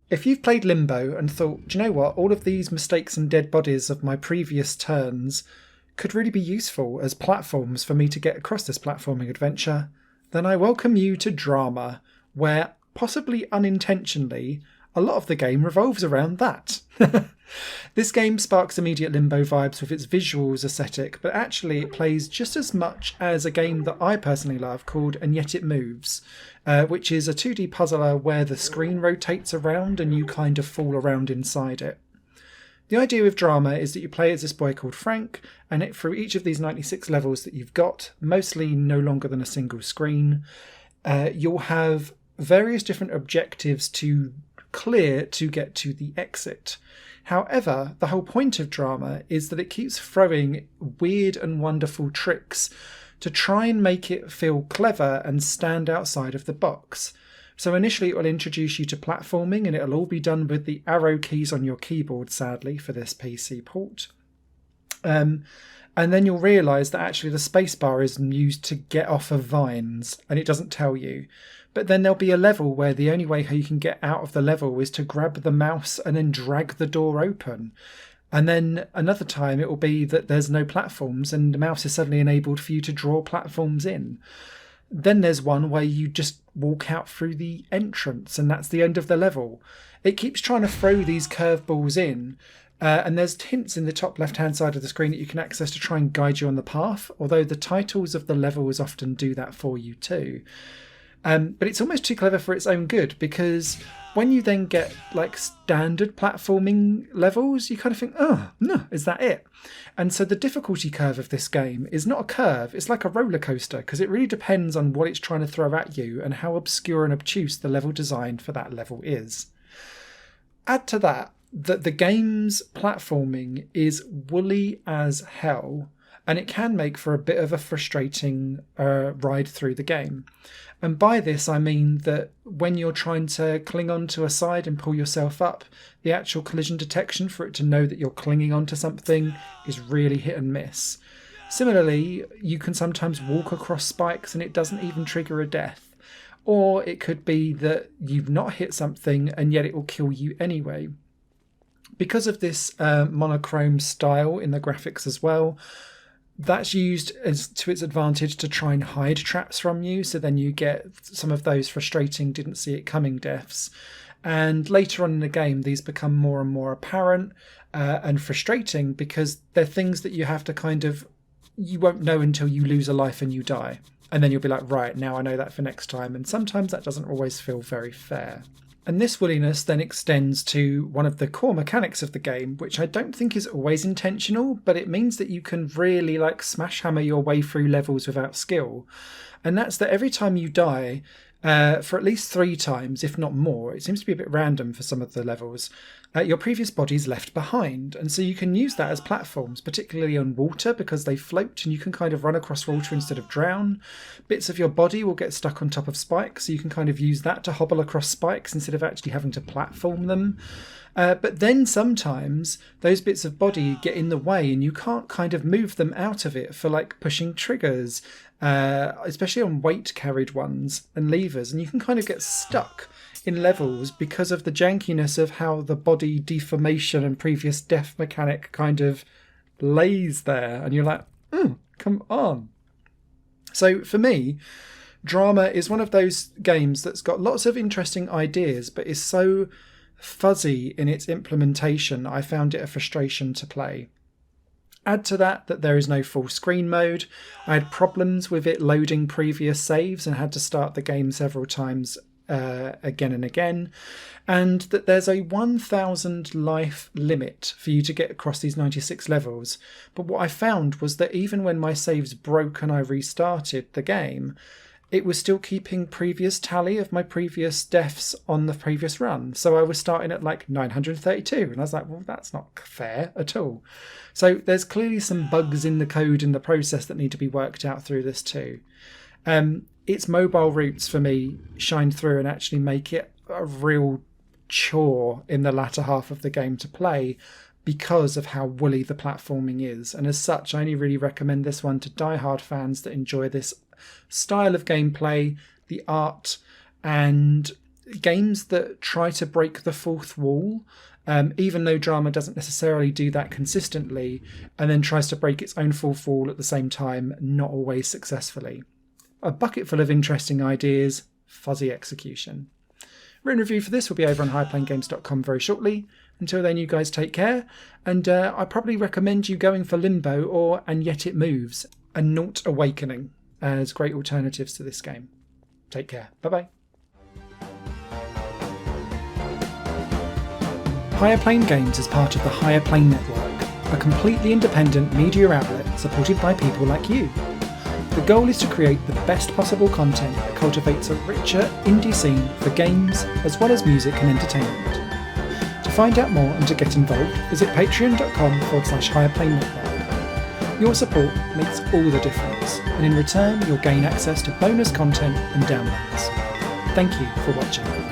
If you've played Limbo and thought, do you know what, all of these mistakes and dead bodies of my previous turns could really be useful as platforms for me to get across this platforming adventure, then I welcome you to Drama, where, possibly unintentionally, a lot of the game revolves around that. This game sparks immediate Limbo vibes with its visuals aesthetic, but actually it plays just as much as a game that I personally love called And Yet It Moves, which is a 2D puzzler where the screen rotates around and you kind of fall around inside it. The idea with Drama is that you play as this boy called Frank, and through each of these 96 levels that you've got, mostly no longer than a single screen, you'll have various different objectives to clear to get to the exit. However, the whole point of Drama is that it keeps throwing weird and wonderful tricks to try and make it feel clever and stand outside of the box. So initially it will introduce you to platforming, and it'll all be done with the arrow keys on your keyboard, sadly, for this PC port. And then you'll realise that actually the spacebar is used to get off of vines, and it doesn't tell you. But then there'll be a level where the only way how you can get out of the level is to grab the mouse and then drag the door open. And then another time it will be that there's no platforms and the mouse is suddenly enabled for you to draw platforms in. Then there's one where you just walk out through the entrance and that's the end of the level. It keeps trying to throw these curveballs in, and there's hints in the top left-hand side of the screen that you can access to try and guide you on the path, although the titles of the levels often do that for you too. But it's almost too clever for its own good, because when you then get like standard platforming levels, you kind of think, oh, no, is that it? And so the difficulty curve of this game is not a curve, it's like a roller coaster, because it really depends on what it's trying to throw at you and how obscure and obtuse the level design for that level is. Add to that the game's platforming is woolly as hell, and it can make for a bit of a frustrating ride through the game. And by this I mean that when you're trying to cling onto a side and pull yourself up, the actual collision detection for it to know that you're clinging onto something is really hit and miss. Similarly, you can sometimes walk across spikes and it doesn't even trigger a death. Or it could be that you've not hit something and yet it will kill you anyway. Because of this monochrome style in the graphics as well, that's used as to its advantage to try and hide traps from you, so then you get some of those frustrating didn't see it coming deaths. And later on in the game these become more and more apparent and frustrating, because they're things that you have to kind of, you won't know until you lose a life and you die, and then you'll be like, right, now I know that for next time. And sometimes that doesn't always feel very fair. And this woolliness then extends to one of the core mechanics of the game, which I don't think is always intentional, but it means that you can really like smash hammer your way through levels without skill. And that's that every time you die, for at least 3 times, if not more, it seems to be a bit random for some of the levels, your previous body's left behind. And so you can use that as platforms, particularly on water, because they float and you can kind of run across water instead of drown. Bits of your body will get stuck on top of spikes, so you can kind of use that to hobble across spikes instead of actually having to platform them. But then sometimes those bits of body get in the way and you can't kind of move them out of it for like pushing triggers, especially on weight carried ones and levers, and you can kind of get stuck in levels because of the jankiness of how the body deformation and previous death mechanic kind of lays there, and you're like, come on. So for me, Drama is one of those games that's got lots of interesting ideas but is so fuzzy in its implementation, I found it a frustration to play. Add to that there is no full screen mode. I had problems with it loading previous saves and had to start the game several times again and again, and that there's a 1,000 life limit for you to get across these 96 levels. But what I found was that even when my saves broke and I restarted the game, it was still keeping previous tally of my previous deaths on the previous run. So I was starting at like 932, and I was like, well, that's not fair at all. So there's clearly some bugs in the code and the process that need to be worked out through this too. Its mobile roots for me shine through and actually make it a real chore in the latter half of the game to play, because of how woolly the platforming is. And as such, I only really recommend this one to die-hard fans that enjoy this style of gameplay, the art, and games that try to break the fourth wall, even though drama doesn't necessarily do that consistently, and then tries to break its own fourth wall at the same time, not always successfully. A bucket full of interesting ideas, fuzzy execution. Written review for this will be over on highplanegames.com very shortly. Until then, you guys take care, and I probably recommend you going for Limbo or And Yet It Moves and Naught Awakening as great alternatives to this game. Take care. Bye-bye. Higher Plane Games is part of the Higher Plane Network, a completely independent media outlet supported by people like you. The goal is to create the best possible content that cultivates a richer indie scene for games as well as music and entertainment. To find out more and to get involved, visit patreon.com/Higher Plane Network. Your support makes all the difference, and in return you'll gain access to bonus content and downloads. Thank you for watching.